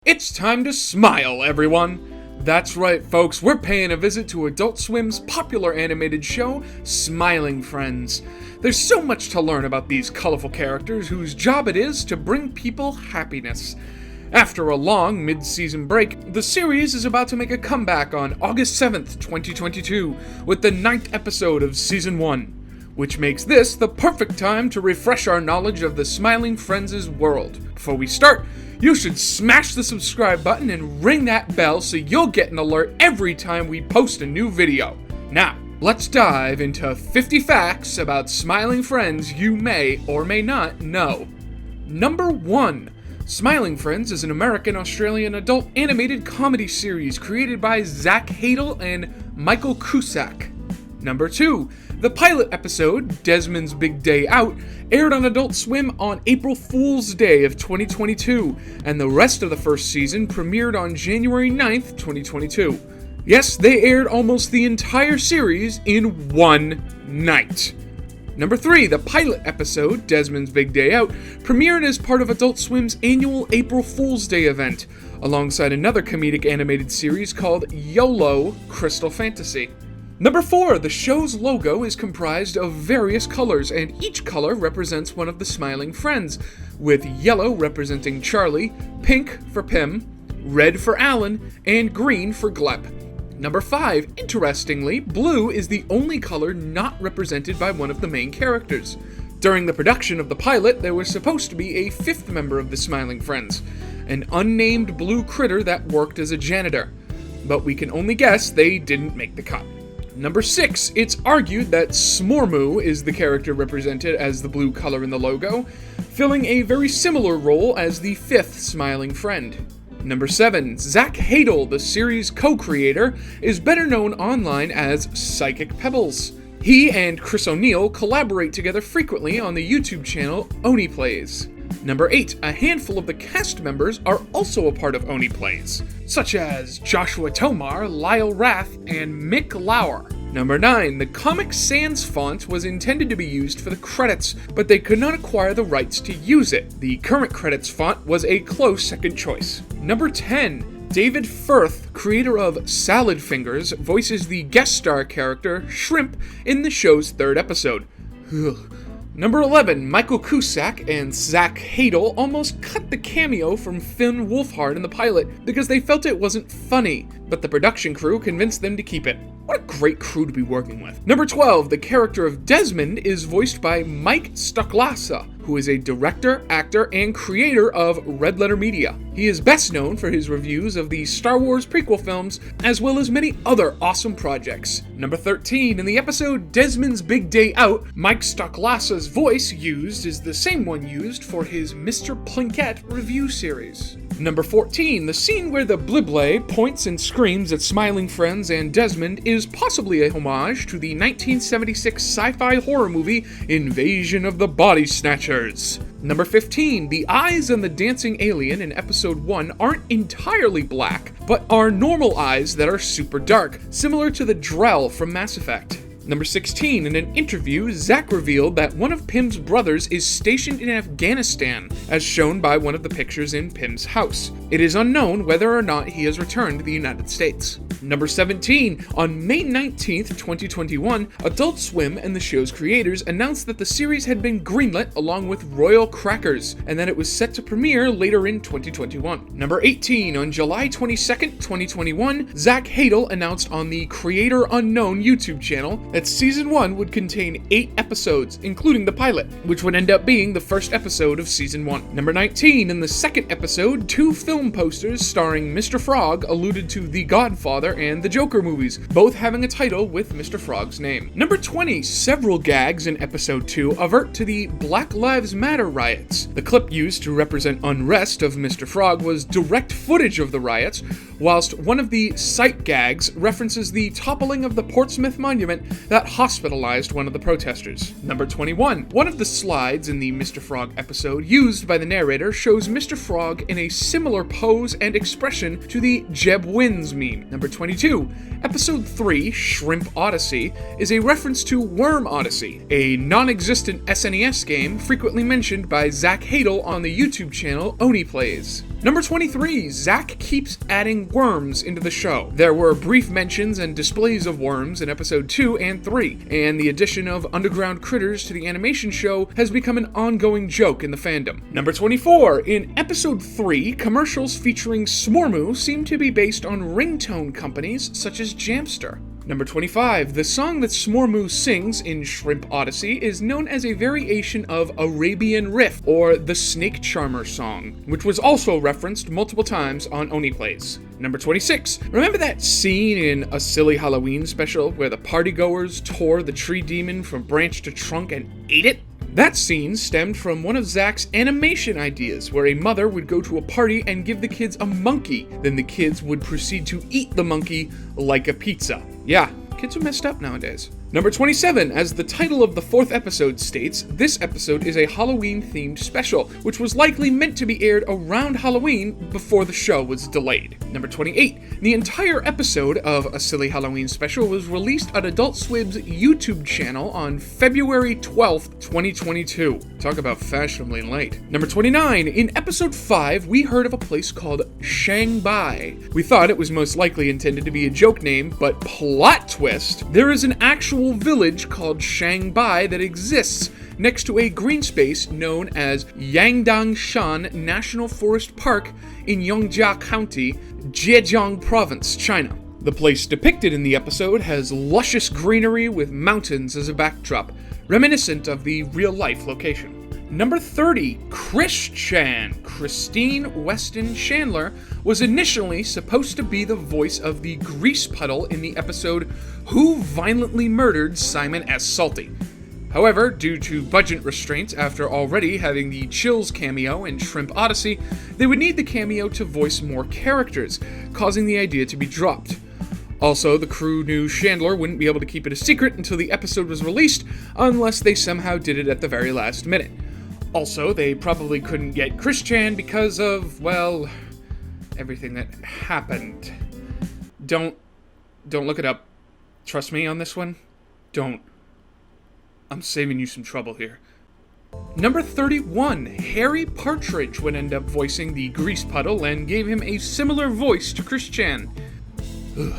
It's time to smile, everyone! That's right, folks, we're paying a visit to Adult Swim's popular animated show, Smiling Friends. There's so much to learn about these colorful characters whose job it is to bring people happiness. After a long mid-season break, the series is about to make a comeback on August 7th, 2022, with the 9th episode of Season 1, which makes this the perfect time to refresh our knowledge of the Smiling Friends' world. Before we start, you should smash the subscribe button and ring that bell so you'll get an alert every time we post a new video. Now, let's dive into 50 facts about Smiling Friends you may or may not know. Number 1. Smiling Friends is an American-Australian adult animated comedy series created by Zach Hadel and Michael Cusack. Number 2. The pilot episode, Desmond's Big Day Out, aired on Adult Swim on April Fool's Day of 2022, and the rest of the first season premiered on January 9th, 2022. Yes, they aired almost the entire series in one night. Number 3, the pilot episode, Desmond's Big Day Out, premiered as part of Adult Swim's annual April Fool's Day event, alongside another comedic animated series called YOLO Crystal Fantasy. Number 4, the show's logo is comprised of various colors, and each color represents one of the Smiling Friends, with yellow representing Charlie, pink for Pim, red for Alan, and green for Glep. Number 5, interestingly, blue is the only color not represented by one of the main characters. During the production of the pilot, there was supposed to be a 5th member of the Smiling Friends, an unnamed blue critter that worked as a janitor, but we can only guess they didn't make the cut. Number 6, it's argued that Smormoo is the character represented as the blue color in the logo, filling a very similar role as the 5th Smiling Friend. Number 7, Zach Hadel, the series co-creator, is better known online as Psychic Pebbles. He and Chris O'Neill collaborate together frequently on the YouTube channel Oni Plays. Number 8, a handful of the cast members are also a part of Oni Plays, such as Joshua Tomar, Lyle Rath, and Mick Lauer. Number 9, the Comic Sans font was intended to be used for the credits, but they could not acquire the rights to use it. The current credits font was a close second choice. Number 10, David Firth, creator of Salad Fingers, voices the guest star character Shrimp in the show's 3rd episode. Number 11, Michael Cusack and Zach Hadel almost cut the cameo from Finn Wolfhard in the pilot because they felt it wasn't funny, but the production crew convinced them to keep it. What a great crew to be working with. Number 12, the character of Desmond is voiced by Mike Staklassa, who is a director, actor, and creator of Red Letter Media. He is best known for his reviews of the Star Wars prequel films, as well as many other awesome projects. Number 13, in the episode Desmond's Big Day Out, Mike Staklassa's voice used is the same one used for his Mr. Plinkett review series. Number 14, the scene where the Blible points and screams at Smiling Friends and Desmond is possibly a homage to the 1976 sci-fi horror movie Invasion of the Body Snatchers. Number 15, the eyes on the dancing alien in episode 1 aren't entirely black, but are normal eyes that are super dark, similar to the Drell from Mass Effect. Number 16, in an interview, Zach revealed that one of Pim's brothers is stationed in Afghanistan, as shown by one of the pictures in Pim's house. It is unknown whether or not he has returned to the United States. Number 17, on May 19th, 2021, Adult Swim and the show's creators announced that the series had been greenlit along with Royal Crackers, and that it was set to premiere later in 2021. Number 18, on July 22nd, 2021, Zach Hadel announced on the Creator Unknown YouTube channel that Season 1 would contain 8 episodes, including the pilot, which would end up being the first episode of Season 1. Number 19, in the second episode, 2 film posters starring Mr. Frog alluded to The Godfather and the Joker movies, both having a title with Mr. Frog's name. Number 20, several gags in episode 2 avert to the Black Lives Matter riots. The clip used to represent unrest of Mr. Frog was direct footage of the riots, whilst one of the sight gags references the toppling of the Portsmouth Monument that hospitalized one of the protesters. Number 21, one of the slides in the Mr. Frog episode used by the narrator shows Mr. Frog in a similar pose and expression to the Jeb Wins meme. Number 22, episode 3, Shrimp Odyssey, is a reference to Worm Odyssey, a non-existent SNES game frequently mentioned by Zach Hadel on the YouTube channel Oni Plays. Number 23, Zach keeps adding worms into the show. There were brief mentions and displays of worms in episode 2 and 3, and the addition of underground critters to the animation show has become an ongoing joke in the fandom. Number 24, in episode 3, commercials featuring Smormu seem to be based on ringtone companies such as Jamster. Number 25, the song that Smormu sings in Shrimp Odyssey is known as a variation of Arabian Riff, or the Snake Charmer song, which was also referenced multiple times on Oni Plays. Number 26, remember that scene in A Silly Halloween special where the partygoers tore the tree demon from branch to trunk and ate it? That scene stemmed from one of Zach's animation ideas, where a mother would go to a party and give the kids a monkey. Then the kids would proceed to eat the monkey like a pizza. Yeah, kids are messed up nowadays. Number 27, as the title of the 4th episode states, this episode is a Halloween-themed special, which was likely meant to be aired around Halloween before the show was delayed. Number 28, the entire episode of A Silly Halloween special was released on Adult Swim's YouTube channel on February 12th, 2022. Talk about fashionably late. Number 29, in episode 5, we heard of a place called Shanghai. We thought it was most likely intended to be a joke name, but plot twist, there is an actual village called Shanghai that exists next to a green space known as Yangdangshan National Forest Park in Yongjia County, Zhejiang Province, China. The place depicted in the episode has luscious greenery with mountains as a backdrop, reminiscent of the real-life location. Number 30, Christine Weston Chandler was initially supposed to be the voice of the grease puddle in the episode Who Violently Murdered Simon S. Salty. However, due to budget restraints after already having the Chills cameo in Shrimp Odyssey, they would need the cameo to voice more characters, causing the idea to be dropped. Also, the crew knew Chandler wouldn't be able to keep it a secret until the episode was released, unless they somehow did it at the very last minute. Also, they probably couldn't get Chris Chan because of, well, everything that happened. Don't look it up. Trust me on this one. Don't. I'm saving you some trouble here. Number 31, Harry Partridge would end up voicing the grease puddle and gave him a similar voice to Chris Chan. Ugh.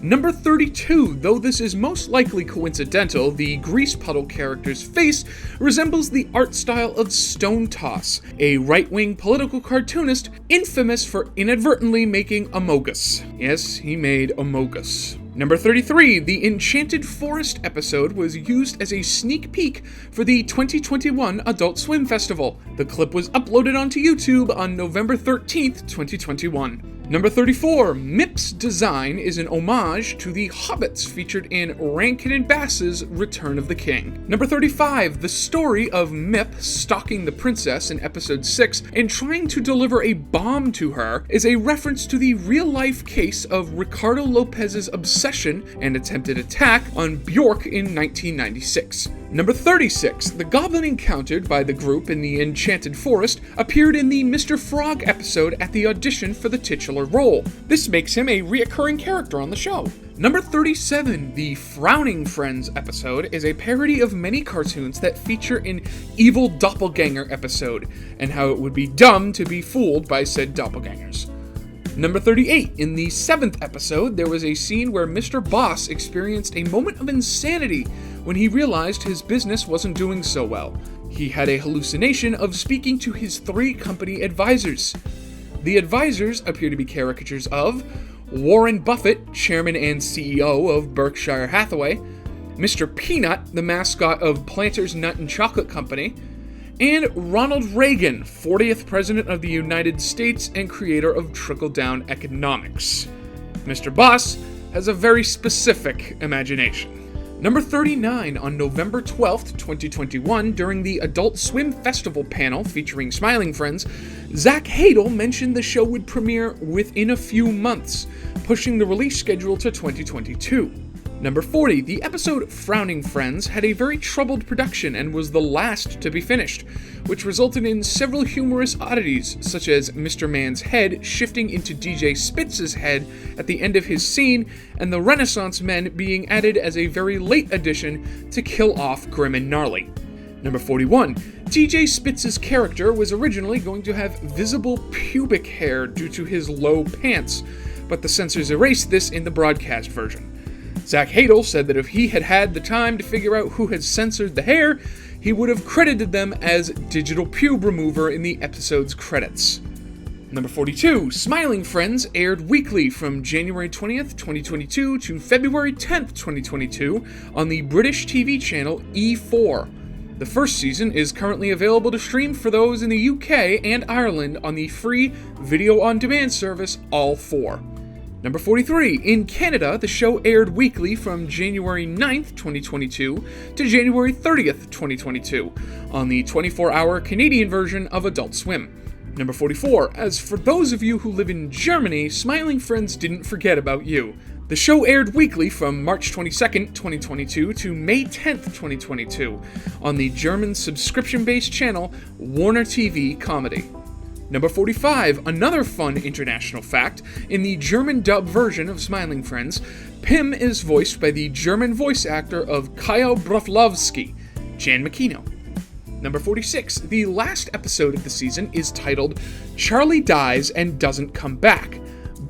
Number 32, though this is most likely coincidental, the grease puddle character's face resembles the art style of Stone Toss, a right-wing political cartoonist infamous for inadvertently making Amogus. Yes, he made Amogus. Number 33, the Enchanted Forest episode was used as a sneak peek for the 2021 Adult Swim Festival. The clip was uploaded onto YouTube on November 13th, 2021. Number 34, Mip's design is an homage to the hobbits featured in Rankin and Bass's Return of the King. Number 35, the story of Mip stalking the princess in episode 6 and trying to deliver a bomb to her is a reference to the real-life case of Ricardo Lopez's obsession and attempted attack on Bjork in 1996. Number 36, the goblin encountered by the group in the Enchanted Forest appeared in the Mr. Frog episode at the audition for the titular role. This makes him a reoccurring character on the show. Number 37, the Frowning Friends episode is a parody of many cartoons that feature an evil doppelganger episode, and how it would be dumb to be fooled by said doppelgangers. Number 38, in the 7th episode, there was a scene where Mr. Boss experienced a moment of insanity when he realized his business wasn't doing so well. He had a hallucination of speaking to his 3 company advisors. The advisors appear to be caricatures of Warren Buffett, chairman and CEO of Berkshire Hathaway, Mr. Peanut, the mascot of Planters Nut and Chocolate Company, and Ronald Reagan, 40th President of the United States and creator of trickle-down economics. Mr. Boss has a very specific imagination. Number 39, on November 12th, 2021, during the Adult Swim Festival panel featuring Smiling Friends, Zach Hadel mentioned the show would premiere within a few months, pushing the release schedule to 2022. Number 40, the episode Frowning Friends had a very troubled production and was the last to be finished, which resulted in several humorous oddities, such as Mr. Man's head shifting into DJ Spitz's head at the end of his scene, and the Renaissance Men being added as a very late addition to kill off Grim and Gnarly. Number 41. TJ Spitz's character was originally going to have visible pubic hair due to his low pants, but the censors erased this in the broadcast version. Zach Hadel said that if he had had the time to figure out who had censored the hair, he would have credited them as digital pube remover in the episode's credits. Number 42. Smiling Friends aired weekly from January 20th, 2022 to February 10th, 2022 on the British TV channel E4. The first season is currently available to stream for those in the UK and Ireland on the free video-on-demand service All4. Number 43. In Canada, the show aired weekly from January 9th, 2022 to January 30th, 2022 on the 24-hour Canadian version of Adult Swim. Number 44. As for those of you who live in Germany, Smiling Friends didn't forget about you. The show aired weekly from March 22nd, 2022 to May 10th, 2022 on the German subscription-based channel Warner TV Comedy. Number 45, another fun international fact, in the German dub version of Smiling Friends, Pim is voiced by the German voice actor of Kyle Broflovsky, Jan McKeno. Number 46, the last episode of the season is titled Charlie Dies and Doesn't Come Back.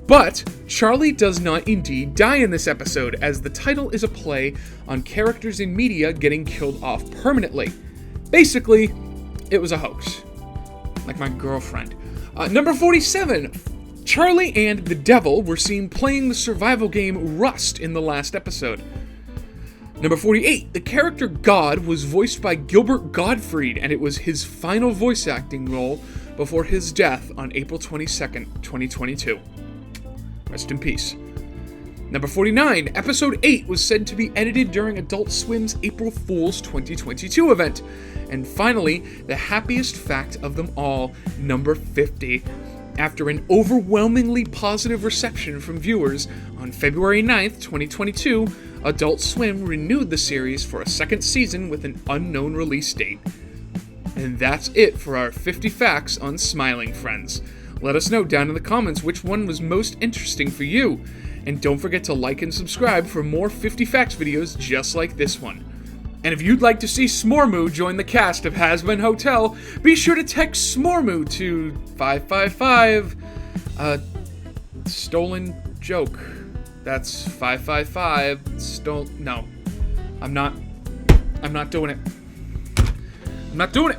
But Charlie does not indeed die in this episode, as the title is a play on characters in media getting killed off permanently. Basically, it was a hoax. Like my girlfriend. Number 47. Charlie and the Devil were seen playing the survival game Rust in the last episode. Number 48. The character God was voiced by Gilbert Gottfried, and it was his final voice acting role before his death on April 22nd, 2022. Rest in peace. Number 49. Episode 8 was said to be edited during Adult Swim's April Fool's 2022 event. And finally, the happiest fact of them all, number 50. After an overwhelmingly positive reception from viewers, on February 9th, 2022, Adult Swim renewed the series for a second season with an unknown release date. And that's it for our 50 facts on Smiling Friends. Let us know down in the comments which one was most interesting for you. And don't forget to like and subscribe for more 50 Facts videos just like this one. And if you'd like to see Smormu join the cast of Hazbin Hotel, be sure to text Smormu to 555, stolen joke. That's 555, no. I'm not doing it. I'm not doing it.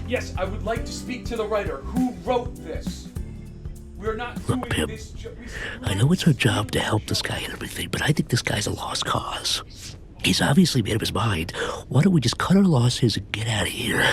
Yes, I would like to speak to the writer. Who wrote this? We're not doing Pip, this. I know it's our job to help this guy and everything, but I think this guy's a lost cause. He's obviously made up his mind. Why don't we just cut our losses and get out of here?